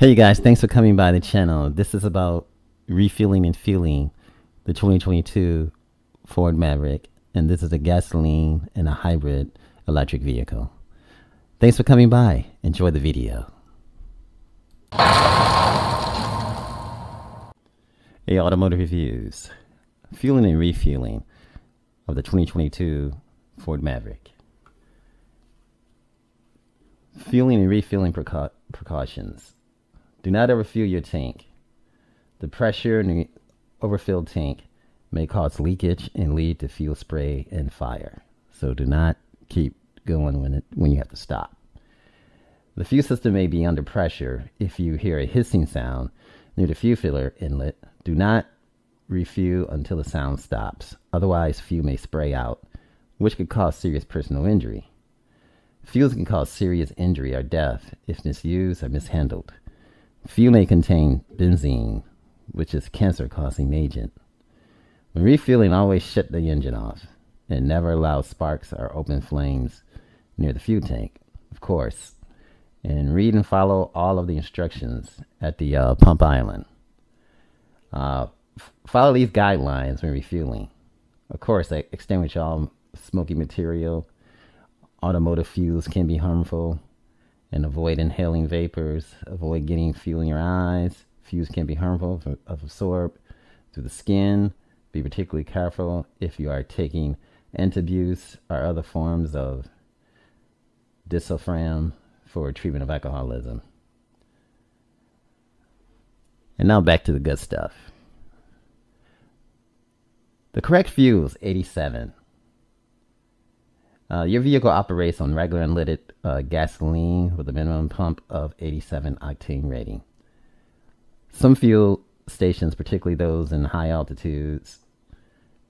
Hey guys, thanks for coming by the channel. This is about refueling and fueling the 2022 Ford Maverick, and this is a gasoline and a hybrid electric vehicle. Thanks for coming by. Enjoy the video. Hey, Automotive Reviews. Fueling and refueling of the 2022 Ford Maverick. Fueling and refueling precautions. Do not overfill your tank. The pressure in the overfilled tank may cause leakage and lead to fuel spray and fire. So do not keep going when you have to stop. The fuel system may be under pressure. If you hear a hissing sound near the fuel filler inlet, do not refuel until the sound stops. Otherwise, fuel may spray out, which could cause serious personal injury. Fuels can cause serious injury or death if misused or mishandled. Fuel may contain benzene, which is a cancer-causing agent. When refueling, always shut the engine off and never allow sparks or open flames near the fuel tank, of course. And read and follow all of the instructions at the pump island. Follow these guidelines when refueling. Of course, extinguish all smoky material. Automotive fuels can be harmful. And avoid inhaling vapors. Avoid getting fuel in your eyes. Fuels can be harmful if absorbed through the skin. Be particularly careful if you are taking antabuse or other forms of disulfiram for treatment of alcoholism. And now back to the good stuff. The correct fuel is 87. Your vehicle operates on regular unleaded gasoline with a minimum pump of 87 octane rating. Some fuel stations, particularly those in high altitudes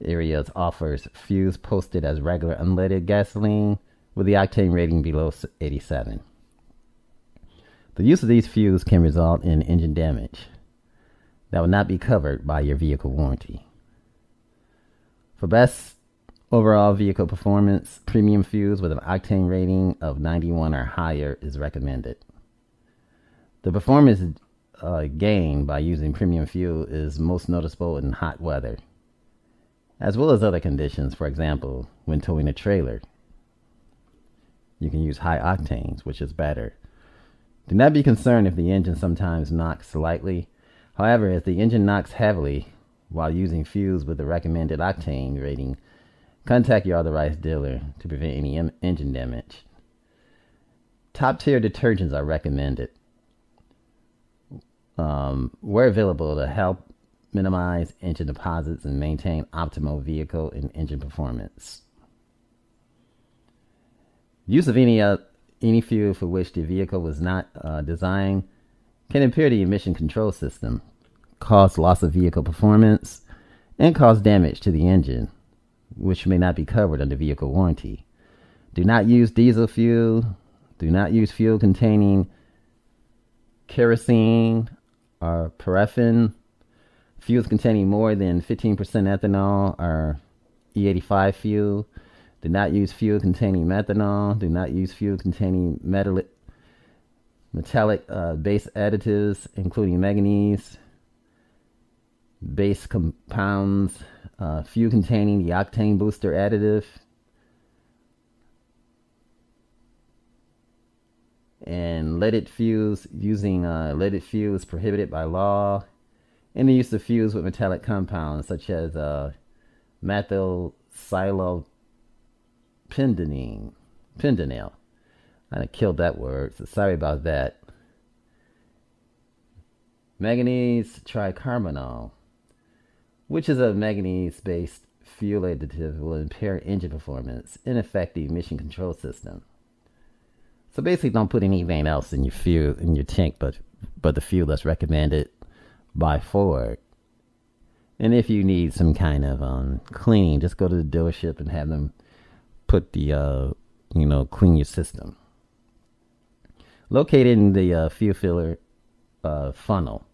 areas, offers fuels posted as regular unleaded gasoline with the octane rating below 87. The use of these fuels can result in engine damage that will not be covered by your vehicle warranty. For best overall vehicle performance, premium fuels with an octane rating of 91 or higher is recommended. The performance gained by using premium fuel is most noticeable in hot weather, as well as other conditions. For example, when towing a trailer, you can use high octanes, which is better. Do not be concerned if the engine sometimes knocks slightly. However, if the engine knocks heavily while using fuels with the recommended octane rating, contact your authorized dealer to prevent any engine damage. Top-tier detergents are recommended where available to help minimize engine deposits and maintain optimal vehicle and engine performance. Use of any fuel for which the vehicle was not designed can impair the emission control system, cause loss of vehicle performance, and cause damage to the engine, which may not be covered under vehicle warranty. Do not use diesel fuel. Do not use fuel containing kerosene or paraffin. Fuels containing more than 15% ethanol or E85 fuel. Do not use fuel containing methanol. Do not use fuel containing metallic base additives, including manganese, base compounds, fuel containing the octane booster additive, and leaded fuels. Using leaded fuels prohibited by law, and the use of fuels with metallic compounds such as methylsilopendinyl. I killed that word, so sorry about that. Manganese tricarbonyl, which is a manganese-based fuel additive, will impair engine performance and affect the emission control system. So basically, don't put anything else in your fuel in your tank, but the fuel that's recommended by Ford. And if you need some kind of cleaning, just go to the dealership and have them put the clean your system. Located in the fuel filler funnel.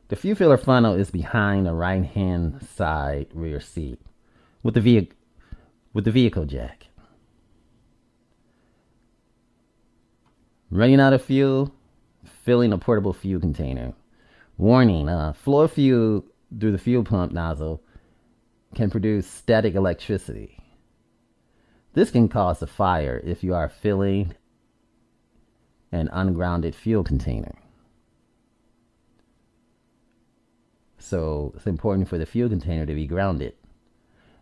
The fuel filler funnel is behind the right-hand side rear seat with the vehicle jack. Running out of fuel, Filling a portable fuel container. Warning, floor fuel through the fuel pump nozzle can produce static electricity. This can cause a fire if you are filling an ungrounded fuel container. So it's important for the fuel container to be grounded.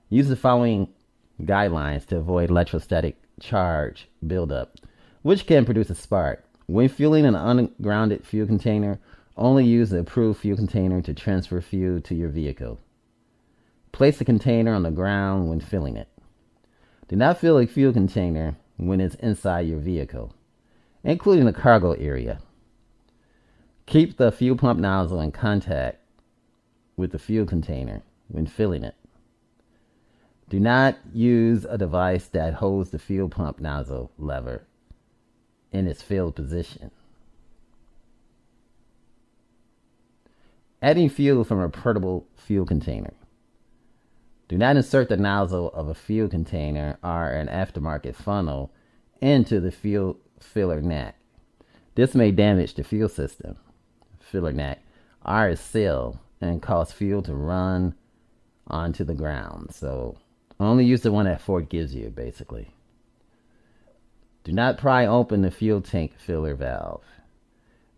Use the following guidelines to avoid electrostatic charge buildup, which can produce a spark. When fueling an ungrounded fuel container, only use the approved fuel container to transfer fuel to your vehicle. Place the container on the ground when filling it. Do not fill a fuel container when it's inside your vehicle, including the cargo area. Keep the fuel pump nozzle in contact with the fuel container when filling it. Do not use a device that holds the fuel pump nozzle lever in its filled position. Adding fuel from a portable fuel container. Do not insert the nozzle of a fuel container or an aftermarket funnel into the fuel filler neck. This may damage the fuel system, filler neck, or its seal, and cause fuel to run onto the ground. So only use the one that Ford gives you, basically. Do not pry open the fuel tank filler valve.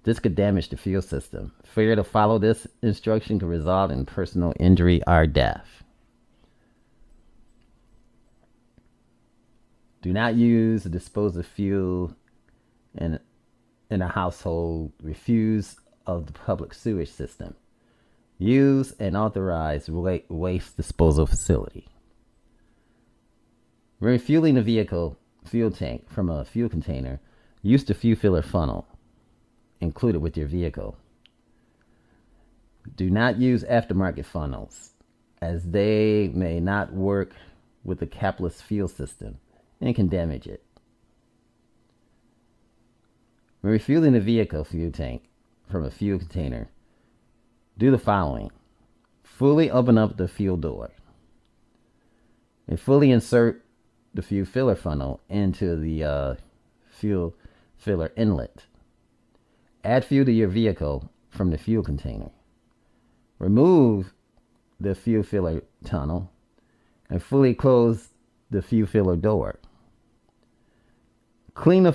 This could damage the fuel system. Failure to follow this instruction could result in personal injury or death. Do not use or dispose of fuel in a household. Refuse of the public sewage system. Use an authorized waste disposal facility. When refueling a vehicle fuel tank from a fuel container, use the fuel filler funnel included with your vehicle. Do not use aftermarket funnels, as they may not work with the capless fuel system and can damage it. When refueling a vehicle fuel tank from a fuel container, do the following. Fully open up the fuel door and fully insert the fuel filler funnel into the fuel filler inlet. Add fuel to your vehicle from the fuel container. Remove the fuel filler tunnel and fully close the fuel filler door. Clean the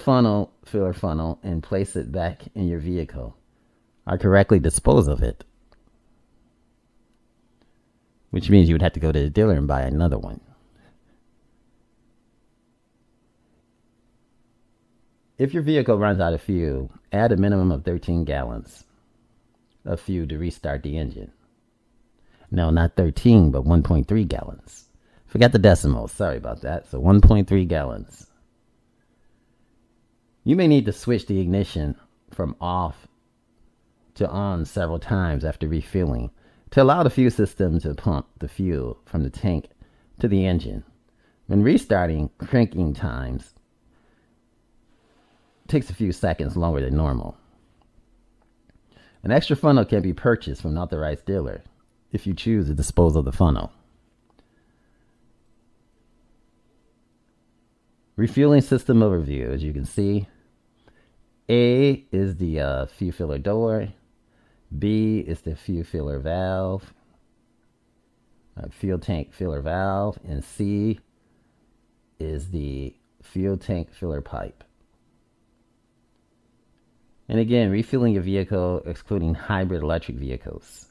filler funnel and place it back in your vehicle, or correctly dispose of it, which means you would have to go to the dealer and buy another one. If your vehicle runs out of fuel, add a minimum of 13 gallons of fuel to restart the engine. No, not 13, but 1.3 gallons. Forgot the decimals. Sorry about that. So 1.3 gallons. You may need to switch the ignition from off to on several times after refueling to allow the fuel system to pump the fuel from the tank to the engine. When restarting, cranking times takes a few seconds longer than normal. An extra funnel can be purchased from an authorized dealer if you choose to dispose of the funnel. Refueling system overview. As you can see, A is the fuel filler door, B is the fuel filler valve, fuel tank filler valve, and C is the fuel tank filler pipe. And again, refueling your vehicle, excluding hybrid electric vehicles.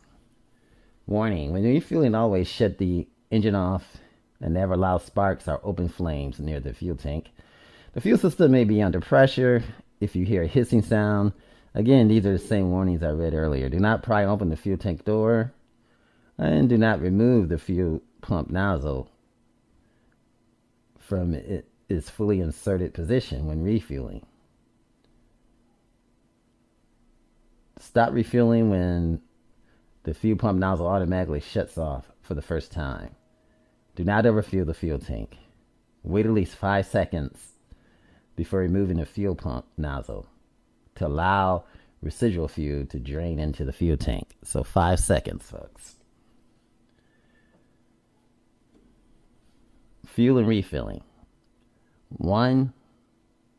Warning, when refueling, always shut the engine off and never allow sparks or open flames near the fuel tank. The fuel system may be under pressure. If you hear a hissing sound, again, these are the same warnings I read earlier. Do not pry open the fuel tank door, and do not remove the fuel pump nozzle from its fully inserted position when refueling. Stop refueling when the fuel pump nozzle automatically shuts off for the first time. Do not overfuel the fuel tank. Wait at least 5 seconds before removing the fuel pump nozzle to allow residual fuel to drain into the fuel tank. So 5 seconds, folks. Fuel and refilling. 1.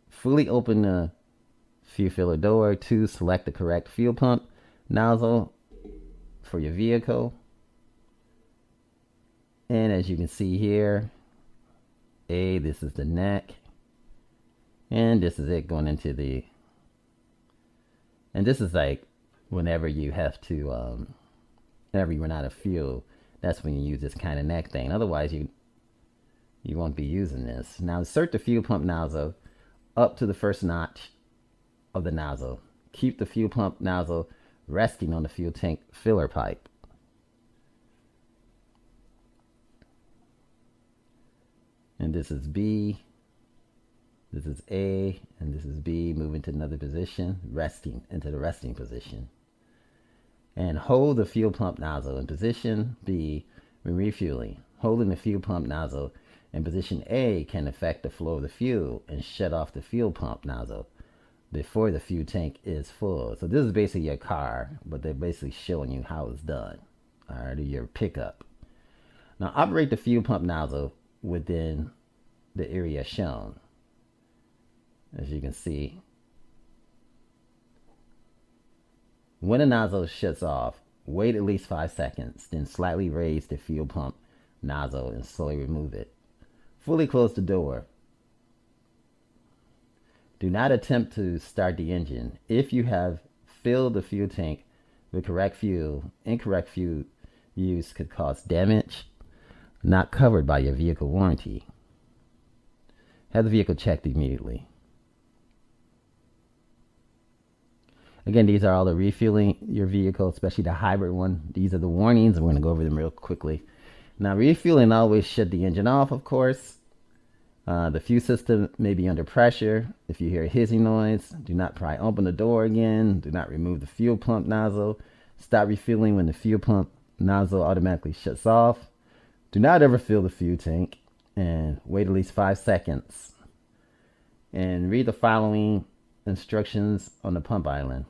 Fully open the fuel filler door. 2, select the correct fuel pump nozzle for your vehicle. And as you can see here, A, this is the neck. And this is it going into the, and this is like whenever you have to, whenever you run out of fuel, that's when you use this kind of neck thing. Otherwise, you won't be using this. Now insert the fuel pump nozzle up to the first notch of the nozzle. Keep the fuel pump nozzle resting on the fuel tank filler pipe. And this is B, this is A, and this is B. Moving to another position, resting into the resting position. And hold the fuel pump nozzle in position B when refueling. Holding the fuel pump nozzle in position A can affect the flow of the fuel and shut off the fuel pump nozzle before the fuel tank is full. So this is basically your car, but they're basically showing you how it's done. All right, or your pickup. Now operate the fuel pump nozzle within the area shown. As you can see, when the nozzle shuts off, wait at least 5 seconds, then slightly raise the fuel pump nozzle and slowly remove it. Fully close the door. Do not attempt to start the engine. If you have filled the fuel tank with correct fuel, incorrect fuel use could cause damage not covered by your vehicle warranty. Have the vehicle checked immediately. Again, these are all the refueling your vehicle, especially the hybrid one. These are the warnings. I'm going to go over them real quickly. Now, refueling, always shut the engine off, of course. The fuel system may be under pressure. If you hear a hissing noise, do not pry open the door again. Do not remove the fuel pump nozzle. Stop refueling when the fuel pump nozzle automatically shuts off. Do not ever fill the fuel tank, and wait at least 5 seconds. And read the following instructions on the pump island.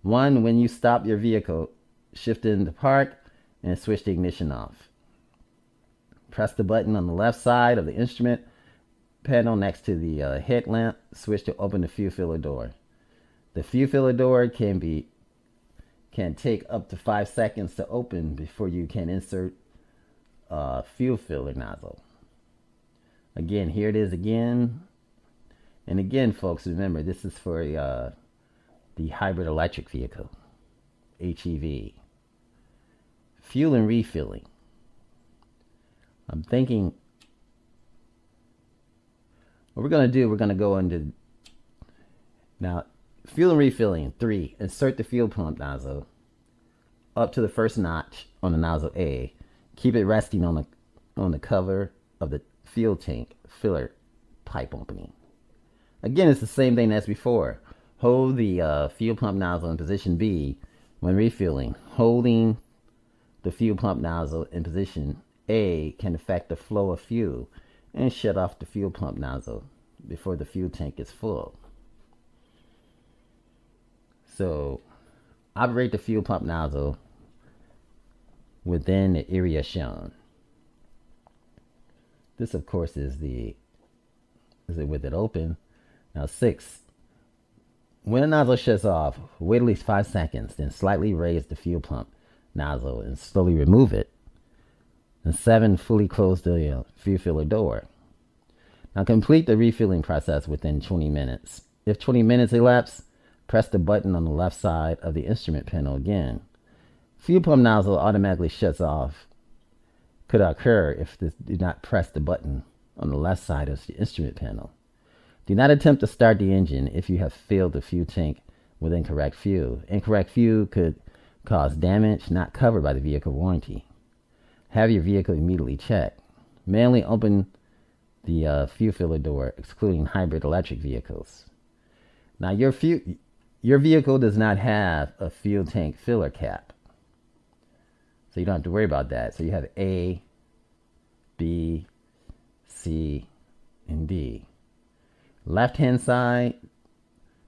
1, when you stop your vehicle, shift into park and switch the ignition off. Press the button on the left side of the instrument panel next to the headlamp switch to open the fuel filler door. The fuel filler door can take up to 5 seconds to open before you can insert fuel filler nozzle. Again, here it is again. And again, folks, remember, this is for the hybrid electric vehicle, HEV. Fuel and refilling. I'm thinking what we're going to do, we're going to go into now fuel and refilling. 3, insert the fuel pump nozzle up to the first notch on the nozzle A. Keep it resting on the cover of the fuel tank filler pipe opening. Again, it's the same thing as before. Hold the fuel pump nozzle in position B when refueling. Holding the fuel pump nozzle in position A can affect the flow of fuel and shut off the fuel pump nozzle before the fuel tank is full. So, operate the fuel pump nozzle within the area shown. This, of course, is it with it open. Now 6, when the nozzle shuts off, wait at least 5 seconds, then slightly raise the fuel pump nozzle and slowly remove it. And 7, fully close the fuel filler door. Now complete the refilling process within 20 minutes. If 20 minutes elapse, press the button on the left side of the instrument panel again. Fuel pump nozzle automatically shuts off. Could occur if you do not press the button on the left side of the instrument panel. Do not attempt to start the engine if you have filled the fuel tank with incorrect fuel. Incorrect fuel could cause damage not covered by the vehicle warranty. Have your vehicle immediately checked. Manually open the fuel filler door, excluding hybrid electric vehicles. Now, your vehicle does not have a fuel tank filler cap, so you don't have to worry about that. So you have A, B, C, and D. Left-hand side,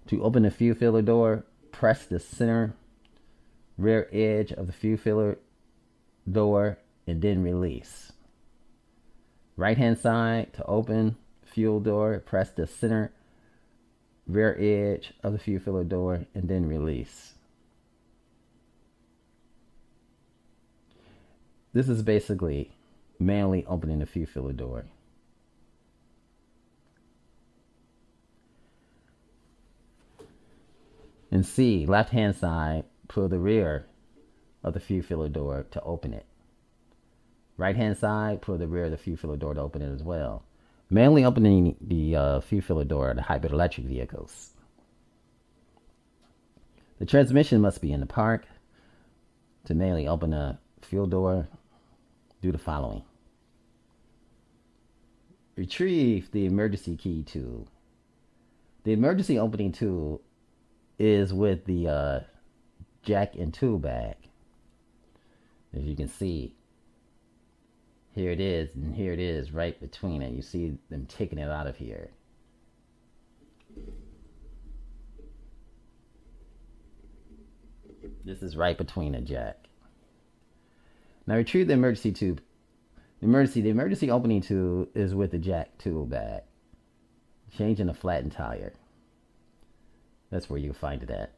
to open the fuel filler door, press the center rear edge of the fuel filler door and then release. Right-hand side, to open fuel door, press the center rear edge of the fuel filler door, and then release. This is basically manually opening the fuel filler door. And C, left hand side, pull the rear of the fuel filler door to open it. Right hand side, pull the rear of the fuel filler door to open it as well. Manually opening the fuel filler door to hybrid electric vehicles. The transmission must be in the park. To manually open a fuel door, do the following. Retrieve the emergency key tool. The emergency opening tool is with the jack and tool bag. As you can see, here it is, and here it is right between it. You see them taking it out of here. This is right between the jack. Now retrieve the emergency tube. The emergency opening tool is with the jack tool bag. Changing the flattened tire. That's where you'll find it at.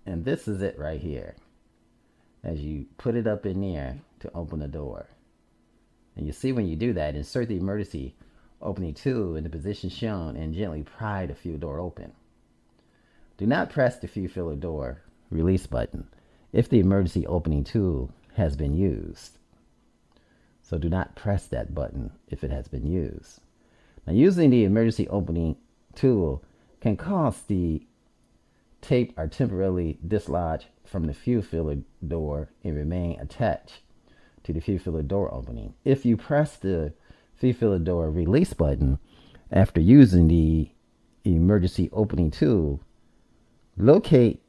And this is it right here. As you put it up in there to open the door. And you see when you do that, insert the emergency opening tool in the position shown and gently pry the fuel door open. Do not press the fuel filler door release button if the emergency opening tool has been used. So do not press that button if it has been used. Now, using the emergency opening tool can cause the tape are temporarily dislodged from the fuel filler door and remain attached to the fuel filler door opening. If you press the fuel filler door release button after using the emergency opening tool, locate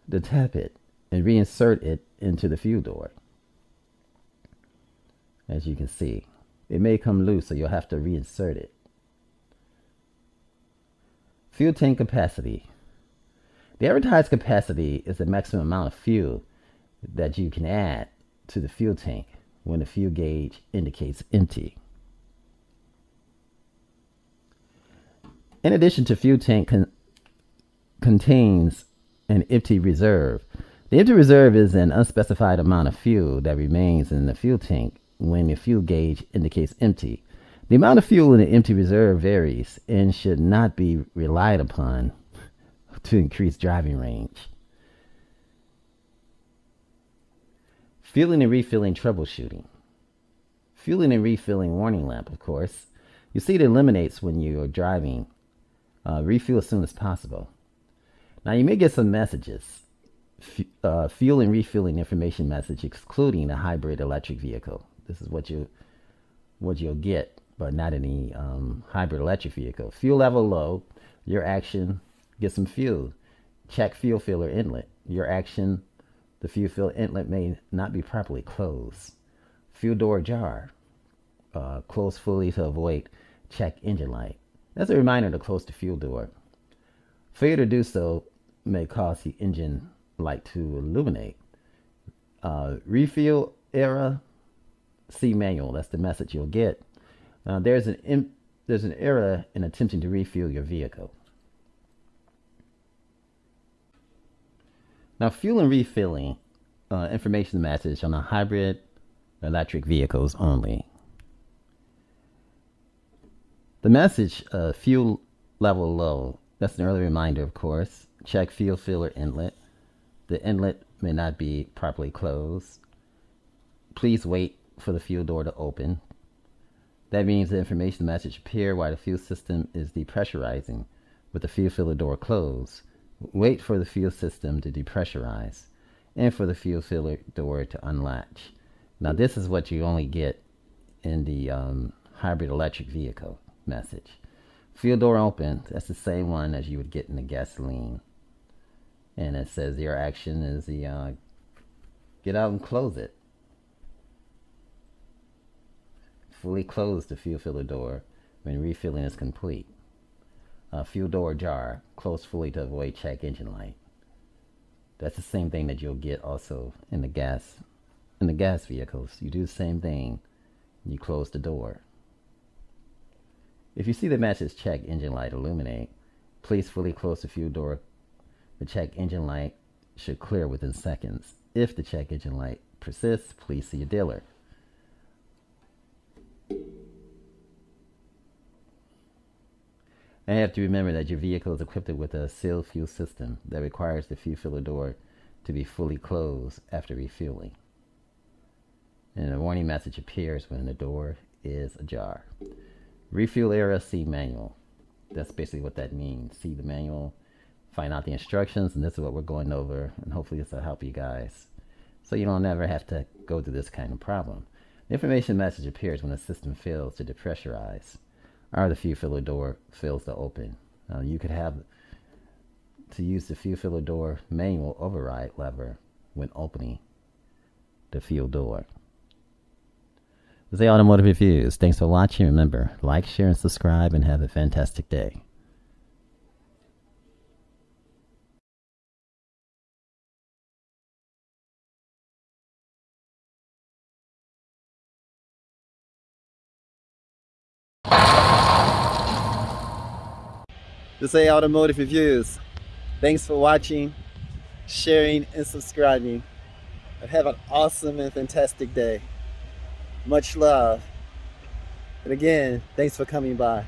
the tappet and reinsert it into the fuel door. As you can see, it may come loose, so you'll have to reinsert it. Fuel tank capacity. The advertised capacity is the maximum amount of fuel that you can add to the fuel tank when the fuel gauge indicates empty. In addition to fuel tank contains an empty reserve. The empty reserve is an unspecified amount of fuel that remains in the fuel tank when the fuel gauge indicates empty. The amount of fuel in the empty reserve varies and should not be relied upon to increase driving range. Fueling and refilling troubleshooting. Fueling and refilling warning lamp, of course. You see it eliminates when you're driving. Refuel as soon as possible. Now you may get some messages. Fuel and refilling information message excluding a hybrid electric vehicle. This is what you'll get, but not any hybrid electric vehicle. Fuel level low. Your action, get some fuel. Check fuel filler inlet. Your action, the fuel filler inlet may not be properly closed. Fuel door ajar. Close fully to avoid check engine light. That's a reminder to close the fuel door. Failure to do so may cause the engine light to illuminate. Refuel error. See manual. That's the message you'll get. There's an error in attempting to refuel your vehicle. Now, fuel and refilling information message on the hybrid electric vehicles only. The message, fuel level low, that's an early reminder, of course. Check fuel filler inlet. The inlet may not be properly closed. Please wait for the fuel door to open. That means the information message appear while the fuel system is depressurizing with the fuel filler door closed. Wait for the fuel system to depressurize and for the fuel filler door to unlatch. Now this is what you only get in the hybrid electric vehicle message. Fuel door open, that's the same one as you would get in the gasoline. And it says your action is the get out and close it. Fully close the fuel filler door when refilling is complete. Fuel door ajar, close fully to avoid check engine light. That's the same thing that you'll get also in the gas vehicles. You do the same thing. You close the door. If you see the message check engine light illuminate, Please fully close the fuel door. The check engine light should clear within seconds. If the check engine light persists, please see your dealer. And you have to remember that your vehicle is equipped with a sealed fuel system that requires the fuel filler door to be fully closed after refueling. And a warning message appears when the door is ajar. Refuel era, see manual. That's basically what that means. See the manual, find out the instructions, and this is what we're going over, and hopefully this will help you guys so you don't ever have to go through this kind of problem. The information message appears when the system fails to depressurize or the fuel filler door fails to open. You could have to use the fuel filler door manual override lever when opening the fuel door. This is Automotive Reviews. Thanks for watching. Remember, like, share, and subscribe, and have a fantastic day. This is Automotive Reviews. Thanks for watching, sharing, and subscribing. Have an awesome and fantastic day. Much love. And again, thanks for coming by.